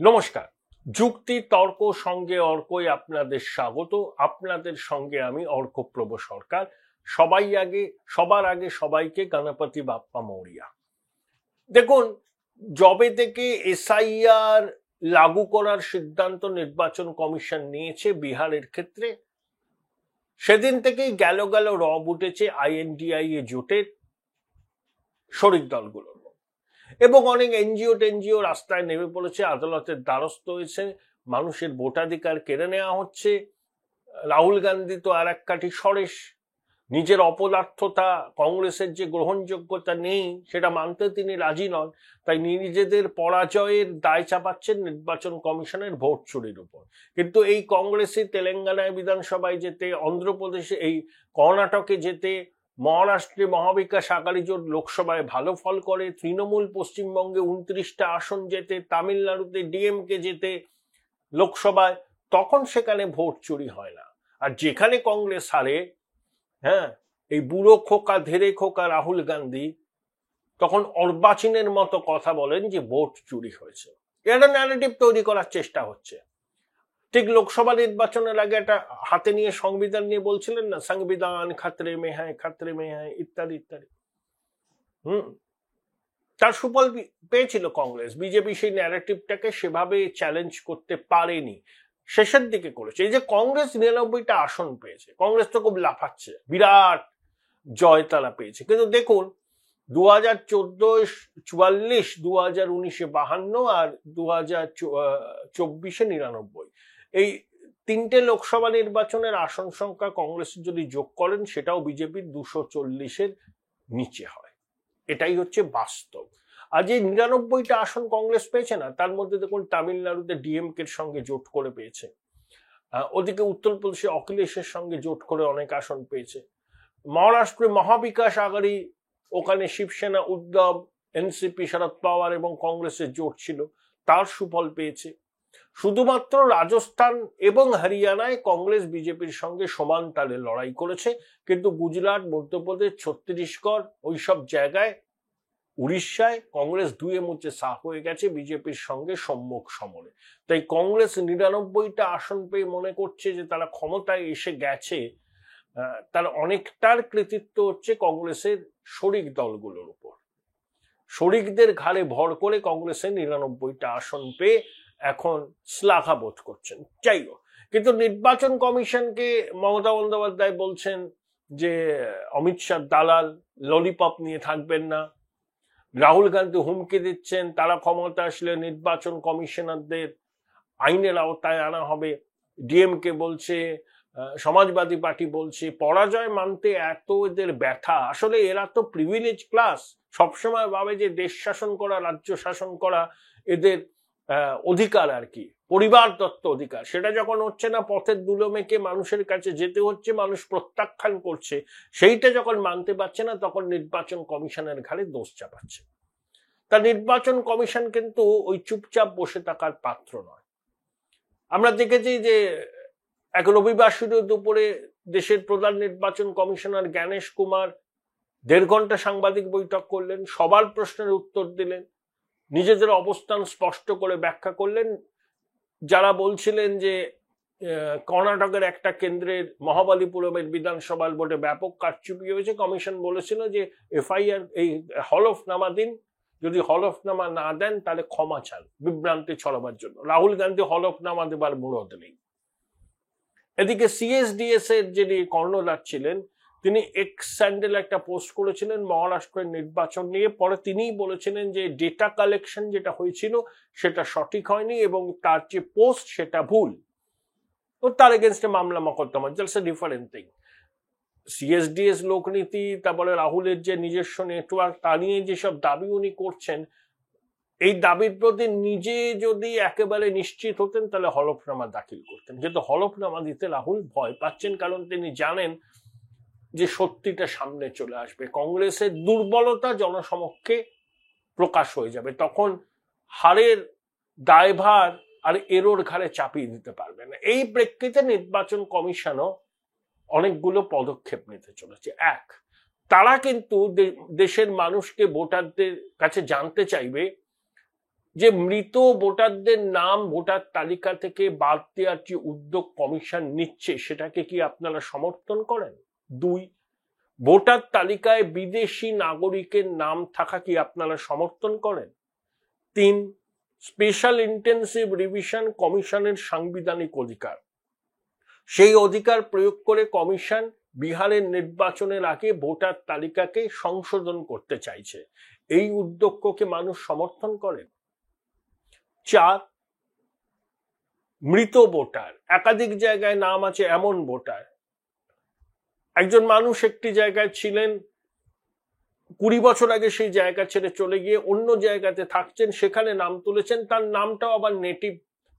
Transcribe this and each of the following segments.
নমস্কার। যুক্তি তর্ক সঙ্গে অর্কই আপনাদের স্বাগত। আপনাদের সঙ্গে আমি অর্কপ্রভ সরকার। সবার আগে সবাইকে গণপতি বাপ্পা মৌরিয়া। দেখুন, জবে থেকে এসআইআর লাগু করার সিদ্ধান্ত নির্বাচন কমিশন নিয়েছে বিহারের ক্ষেত্রে, সেদিন থেকেই গেল রব উঠেছে আইএনডিআইএ জোটের শরিক দলগুলোর এবং অনেক এনজিও রাস্তায় নেমে পড়েছে, আদালতের দ্বারস্থ হয়েছে, মানুষের ভোটাধিকার কেড়ে নেওয়া হচ্ছে। রাহুল গান্ধী তো আর এক কাঠি সরেস, নিজের অপদার্থতা, কংগ্রেসের যে গ্রহণযোগ্যতা নেই সেটা মানতে তিনি রাজি নন, তাই নিজেদের পরাজয়ের দায় চাপাচ্ছেন নির্বাচন কমিশনের ভোট চুরির উপর। কিন্তু এই কংগ্রেসই তেলেঙ্গানায় বিধানসভায় যেতে, অন্ধ্রপ্রদেশে এই কর্ণাটকে যেতে, মহারাষ্ট্রে মহাবিকাশ আঘাড়ি জোট লোকসভায় ভালো ফল করে, তৃণমূল পশ্চিমবঙ্গে 29টা আসন যেতে, তামিলনাড়ুতে ডিএমকে যেতে লোকসভায়, তখন সেখানে ভোট চুরি হয় না। আর যেখানে কংগ্রেস হারে, হ্যাঁ, এই বুড়ো খোকা ধেরে খোকা রাহুল গান্ধী তখন অর্বাচীনের মতো কথা বলেন যে ভোট চুরি হয়েছে। এটা ন্যারেটিভ তৈরি করার চেষ্টা হচ্ছে। ঠিক লোকসভা নির্বাচনের আগে একটা হাতে নিয়ে সংবিধান নিয়ে বলছিলেন না, সংবিধান খাতরে মে হ্যায় ইত্যাদি ইত্যাদি। তার সুফল পেয়েছিল কংগ্রেস। বিজেপি সেই ন্যারেটিভটাকে সেভাবে চ্যালেঞ্জ করতে পারেনি, শেষের দিকে করেছে। এই যে কংগ্রেস 99টা আসন পেয়েছে, কংগ্রেস তো খুব লাফাচ্ছে, বিরাট জয় তারা পেয়েছে। কিন্তু দেখুন, 2014 44, 2019 52 আর 2024 99, এই তিনটে লোকসভা নির্বাচনের আসন সংখ্যা কংগ্রেসের যদি যোগ করেন সেটাও বিজেপির 240-এর নিচে হয়। এটাই হচ্ছে বাস্তব। আর যে 99টা আসন কংগ্রেস পেয়েছে না, তার মধ্যে দেখুন তামিলনাড়ুতে ডিএমকের সঙ্গে জোট করে পেয়েছে, ওদিকে উত্তরপ্রদেশে অখিলেশের সঙ্গে জোট করে অনেক আসন পেয়েছে, মহারাষ্ট্রে মহাবিকাশ আঘাড়ি, ওখানে শিবসেনা, উদ্ধব, এনসিপি, শরদ পাওয়ার এবং কংগ্রেসের জোট ছিল, তার সুফল পেয়েছে। শুধুমাত্র রাজস্থান এবং হরিয়ানায় কংগ্রেস বিজেপির সঙ্গে সমান তালে লড়াই করেছে, কিন্তু গুজরাট, মধ্যপ্রদেশ, ছত্তিশগড়, ওইসব জায়গায়, উড়িষ্যায় কংগ্রেস ধুয়ে মুছে সাফ হয়ে গেছে বিজেপির সঙ্গে সম্মুখ সমরে। তাই কংগ্রেস 99টা আসন পেয়ে মনে করছে যে তারা ক্ষমতায় এসে গেছে। তার অনেকটার কৃতিত্ব হচ্ছে কংগ্রেসের শরিক দলগুলোর উপর। শরিকদের ঘাড়ে ভর করে কংগ্রেসের 99টা আসন পেয়ে এখন শ্লাঘা বোধ করছেন। যাই হোক, কিন্তু নির্বাচন কমিশনকে মমতা বন্দ্যোপাধ্যায় বলছেন যে অমিত শাহ দালাল, ললিপপ নিয়ে থাকবেন না। রাহুল গান্ধী হুমকি দিচ্ছেন তারা ক্ষমতা আসলে নির্বাচন কমিশনারদের আইনের আওতায় আনা হবে। ডিএমকে বলছে, সমাজবাদী পার্টি বলছে, পরাজয় মানতে এত এদের ব্যথা। আসলে এরা তো প্রিভিলেজ ক্লাস, সবসময় ভাবে যে দেশ শাসন করা, রাজ্য শাসন করা এদের অধিকার, আর কি পরিবার দত্ত অধিকার। সেটা যখন হচ্ছে না, পথের ধুলো মেখে মানুষের কাছে যেতে হচ্ছে, মানুষ প্রত্যাখ্যান করছে, সেইটা যখন মানতে পারছে না, তখন নির্বাচন কমিশনের ঘাড়ে দোষ চাপাচ্ছে। তা নির্বাচন কমিশন কিন্তু ওই চুপচাপ বসে থাকার পাত্র নয়। আমরা দেখেছি যে এক রবিবার শুরু দুপুরে দেশের প্রধান নির্বাচন কমিশনার জ্ঞানেশ কুমার 1.5 ঘন্টা সাংবাদিক বৈঠক করলেন, সবার প্রশ্নের উত্তর দিলেন, নিজেদের অবস্থান স্পষ্ট করে ব্যাখ্যা করলেন। যারা বলছিলেন যে কর্ণাটকের একটা কেন্দ্রের মহাবালিপুরমের বিধানসভার ভোটে ব্যাপক কারচুপি হয়েছে, কমিশন বলেছিল যে এফআইআর, এই হলফনামা দিন, যদি হলফনামা না দেন তাহলে ক্ষমা চান, বিভ্রান্তি ছড়াবার জন্য। রাহুল গান্ধী হলফনামা দেবার মুরদ নেই। এদিকে সিএসডিএস এর যিনি কর্ণধার ছিলেন, তিনি এক্স স্যান্ডেল একটা পোস্ট করেছিলেন মহারাষ্ট্রের নির্বাচন নিয়ে। পরে তিনিই বলেছিলেন যে ডেটা কালেকশন যেটা হয়েছিল সেটা সঠিক হয়নি এবং তার যে পোস্ট সেটা ভুল, ও তার এগেনস্টে মামলা মকদ্দমা। Just a different thing. CSDS Lokniti, তারপরে রাহুলের যে নিজস্ব নেটওয়ার্ক, তা নিয়ে যেসব দাবি উনি করছেন, এই দাবির প্রতি নিজে যদি একেবারে নিশ্চিত হতেন তাহলে হলফনামা দাখিল করতেন। কিন্তু হলফনামা দিতে রাহুল ভয় পাচ্ছেন, কারণ তিনি জানেন যে সত্যিটা সামনে চলে আসবে, কংগ্রেসের দুর্বলতা জনসমক্ষে প্রকাশ হয়ে যাবে, তখন হারের দায়ভার আর এরোর ঘাড়ে চাপিয়ে দিতে পারবে না। এই প্রেক্ষিতে নির্বাচন কমিশনও অনেকগুলো পদক্ষেপ নিতে চলেছে। এক, তারা কিন্তু দেশের মানুষকে, ভোটারদের কাছে জানতে চাইবে যে মৃত ভোটারদের নাম ভোটার তালিকা থেকে বাদ দেওয়ার যে উদ্যোগ কমিশন নিচ্ছে সেটাকে কি আপনারা সমর্থন করেন? 2, ভোটার তালিকায় বিদেশি নাগরিকের নাম থাকা কি আপনারা সমর্থন করেন? 3, স্পেশাল ইন্টেনসিভ রিভিশন কমিশনের সাংবিধানিক অধিকার, সেই অধিকার প্রয়োগ করে কমিশন বিহারের নির্বাচনের আগে ভোটার তালিকাকে সংশোধন করতে চাইছে, এই উদ্যোগকে মানুষ সমর্থন করেন? 4, মৃত ভোটার, একাধিক জায়গায় নাম আছে এমন ভোটার, একজন মানুষ একটি জায়গায় ছিলেন, 20 বছর আগে সেই জায়গা ছেড়ে চলে গিয়ে অন্য জায়গাতে থাকছেন, সেখানে নাম তুলেছেন, তার নামটাও আবার নেটিভ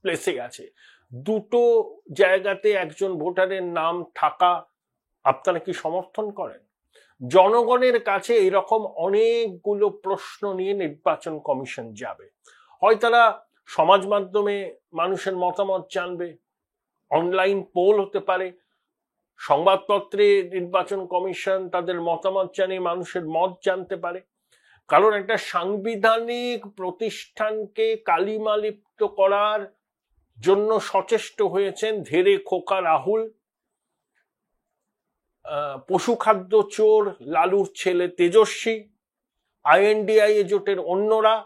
প্লেসে আছে, দুটো জায়গাতে একজন ভোটারের নাম থাকা আপনারা কি সমর্থন করেন? জনগণের কাছে এরকম অনেকগুলো প্রশ্ন নিয়ে নির্বাচন কমিশন যাবে। হয় তারা সমাজ মাধ্যমে মানুষের মতামত জানবে, অনলাইন পোল হতে পারে, সংবাদপত্রে নির্বাচন কমিশন তাদের মতামত জানিয়ে মানুষের মত জানতে পারে। কারণ একটা সাংবিধানিক প্রতিষ্ঠানকে কালিমালিপ্ত করার জন্য সচেষ্ট হয়েছেন ধেরে খোকা রাহুল, পশুখাদ্য চোর লালুর ছেলে তেজস্বী, INDIA জোটের অন্যরা।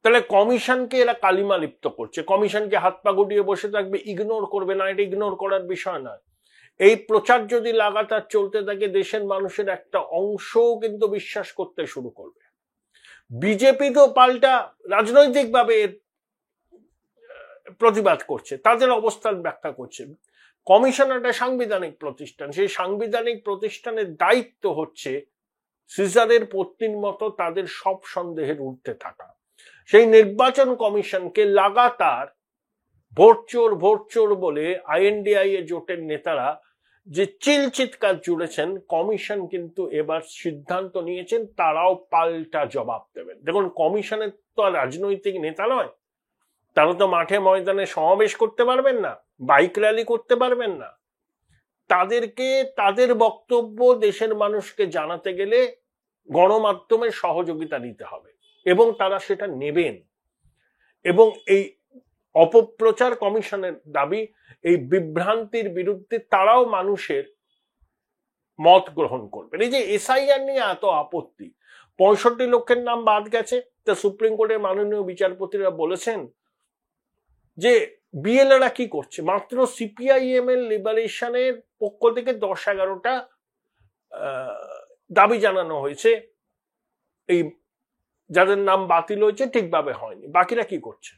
তাহলে কমিশনকে এরা কালিমালিপ্ত করছে, কমিশনকে হাত পা গুটিয়ে বসে থাকবে, ইগনোর করবে না, এটা ইগনোর করার বিষয় নয়। এই প্রচার যদি লাগাতার চলতে থাকে দেশের মানুষের একটা অংশও কিন্তু বিশ্বাস করতে শুরু করবে। বিজেপি তো পাল্টা রাজনৈতিকভাবে প্রতিবাদ করছে, তাদের অবস্থান ব্যাখ্যা করছে। কমিশন একটা সাংবিধানিক প্রতিষ্ঠান, সেই সাংবিধানিক প্রতিষ্ঠানের দায়িত্ব হচ্ছে সিজারের পত্নীর মতো তাদের সব সন্দেহের ঊর্ধ্বে থাকা। সেই নির্বাচন কমিশনকে লাগাতার ভোট চোর বলে INDIA জোটের নেতারা যে চিৎকার জুড়েছেন, কমিশন কিন্তু এবার সিদ্ধান্ত নিয়েছেন তারাও পাল্টা জবাব দেবেন। দেখুন, কমিশনের তো আর রাজনৈতিক নেতা নয়, তারা তো মাঠে ময়দানে সমাবেশ করতে পারবেন না, বাইক র্যালি করতে পারবেন না। তাদেরকে তাদের বক্তব্য দেশের মানুষকে জানাতে গেলে গণমাধ্যমের সহযোগিতা নিতে হবে এবং তারা সেটা নেবেন। এবং এই অপপ্রচার কমিশনের দাবি, এই বিভ্রান্তির বিরুদ্ধে তারাও মানুষের মত গ্রহণ করবেন। এই যে SIR নিয়ে এত আপত্তি, 65 লক্ষের নাম বাদ গেছে, তা সুপ্রিম কোর্টের মাননীয় বিচারপতিরা বলেছেন যে বিএলএরা কি করছে, মাত্র CPIM এর লিবারেশনের পক্ষ থেকে 10-11টা দাবি জানানো হয়েছে, এই যাদের নাম বাতিল হয়েছে ঠিকভাবে হয়নি, বাকিরা কি করছে?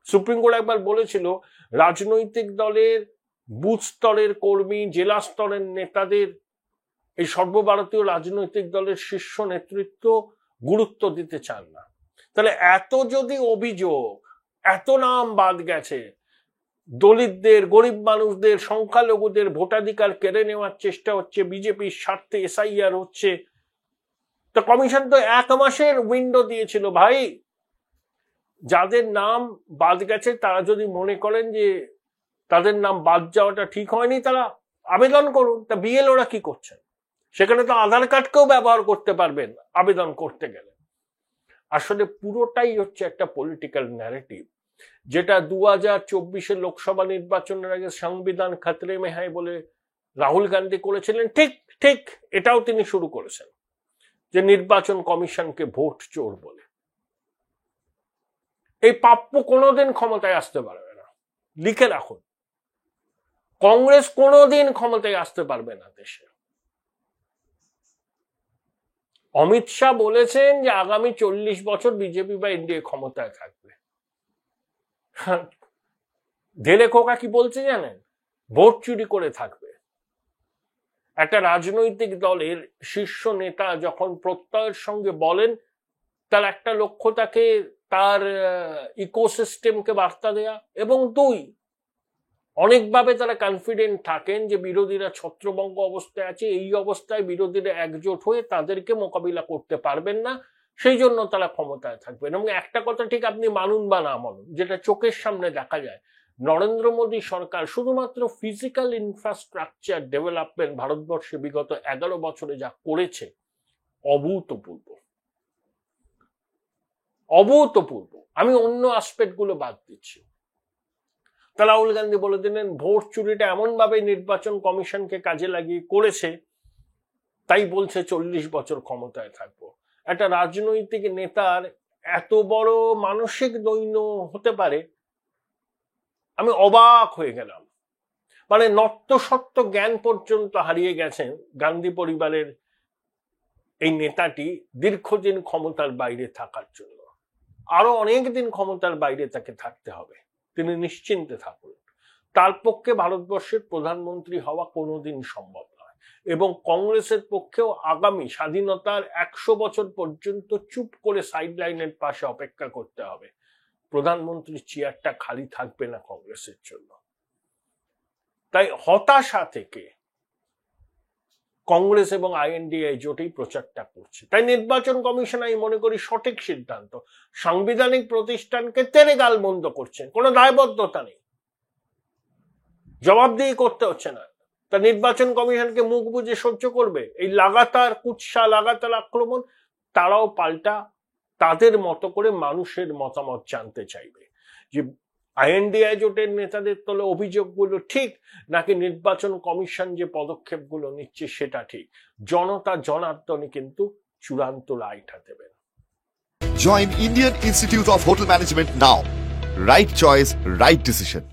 সুপ্রিম কোর্ট একবার বলেছিল রাজনৈতিক দলের বুথ স্তরের কর্মী, জেলা স্তরের নেতাদের এই সর্বভারতীয় রাজনৈতিক দলের শীর্ষ নেতৃত্ব গুরুত্ব দিতে চান না। তাহলে এত যদি অভিযোগ, এত নাম বাদ গেছে, দলিতদের, গরিব মানুষদের, সংখ্যালঘুদের ভোটাধিকার কেড়ে নেওয়ার চেষ্টা হচ্ছে, বিজেপির স্বার্থে SIR হচ্ছে, তো কমিশন তো 1 মাসের উইন্ডো দিয়েছিল ভাই। যাদের নাম বাদ গেছে তারা যদি মনে করেন যে তাদের নাম বাদ যাওয়াটা ঠিক হয়নি, তারা আবেদন করুন। তা বিএলওরা কি করছেন? সেখানে তো আধার কার্ডকেও ব্যবহার করতে পারবেন আবেদন করতে গেলে। আসলে পুরোটাই হচ্ছে একটা পলিটিক্যাল ন্যারেটিভ, যেটা 2024 লোকসভা নির্বাচনের আগে সংবিধান খাতরে মে হ্যায় বলে রাহুল গান্ধী করেছিলেন, ঠিক এটাও তিনি শুরু করেছেন, যে নির্বাচন কমিশনকে ভোট চোর বলে। এই পাপ্পু কোনোদিন ক্ষমতায় আসতে পারবে না, লিখে রাখুন। কংগ্রেস কোনোদিন ক্ষমতায় আসতে পারবে না দেশে। অমিত শাহ বলেছেন যে আগামী 40 বছর বিজেপি বা NDA ক্ষমতায় থাকবে। ধেলে খোকা কি বলছে জানেন? ভোট চুরি করে থাকবে। একটা রাজনৈতিক দলের শীর্ষ নেতা যখন প্রত্যয়ের সঙ্গে বলেন, তার একটা লক্ষ্য তাকে তার ইকোসিস্টেমকে বার্তা দেয়া, এবং 2, অনেকভাবে তারা কনফিডেন্ট থাকেন যে বিরোধীরা ছত্রভঙ্গ অবস্থায় আছে, এই অবস্থায় বিরোধীরা একজোট হয়ে তাদেরকে মোকাবিলা করতে পারবেন না, সেই জন্য তারা ক্ষমতায় থাকবেন। এবং একটা কথা ঠিক আপনি মানুন বা না মানুন, যেটা চোখের সামনে দেখা যায়, নরেন্দ্র মোদী সরকার শুধুমাত্র ফিজিক্যাল ইনফ্রাস্ট্রাকচার ডেভেলপমেন্ট ভারতবর্ষে বিগত 11 বছরে যা করেছে অভূতপূর্ব। অভূতপূর্ব। আমি অন্য আসপেক্ট গুলো বাদ দিচ্ছি। তা রাহুল গান্ধী বলে দিলেন ভোট চুরিটা এমন ভাবে নির্বাচন কমিশনকে কাজে লাগিয়ে করেছে, তাই বলছে 40 বছর ক্ষমতায় থাকবো। একটা রাজনৈতিক নেতার এত বড় মানসিক দৈন্য হতে পারে, আমি অবাক হয়ে গেলাম। মানে নত্যসত্ত্ব জ্ঞান পর্যন্ত হারিয়ে গেছেন গান্ধী পরিবারের এই নেতাটি দীর্ঘদিন ক্ষমতার বাইরে থাকার জন্য। আরো অনেক দিন ক্ষমতার বাইরে তাকে থাকতে হবে, তিনি নিশ্চিন্তে থাকুন। তার পক্ষে ভারতবর্ষের প্রধানমন্ত্রী হওয়া কোনোদিন সম্ভব নয়, এবং কংগ্রেসের পক্ষেও আগামী স্বাধীনতার 100 বছর পর্যন্ত চুপ করে সাইড লাইনের পাশে অপেক্ষা করতে হবে। প্রধানমন্ত্রীর চেয়ারটা খালি থাকবে না কংগ্রেসের জন্য। তাই হতাশা থেকে কংগ্রেস এবং আইএনডিএ জোটেই প্রচারটা করছে। তাই নির্বাচন কমিশন আমি মনে করি সঠিক সিদ্ধান্ত। সাংবিধানিক প্রতিষ্ঠানকে তেরে গালমন্দ করছেন, কোনো দায়বদ্ধতা নেই, জবাবদিহি করতে হচ্ছে না। তা নির্বাচন কমিশনকে মুখ বুজে সহ্য করবে এই লাগাতার কুৎসা, লাগাতার আক্রমণ? তারাও পাল্টা তাদের মতো করে মানুষের মতামত জানতে চাইবে যে আইএনডিএ জোটের নেতাদের তলে অভিযোগগুলো ঠিক নাকি নির্বাচন কমিশন যে পদক্ষেপগুলো নিচ্ছে সেটা ঠিক। জনতা জনার্দনে কিন্তু চূড়ান্ত রায়টা দেবেন। Join Indian Institute of Hotel Management now. Right choice, right decision.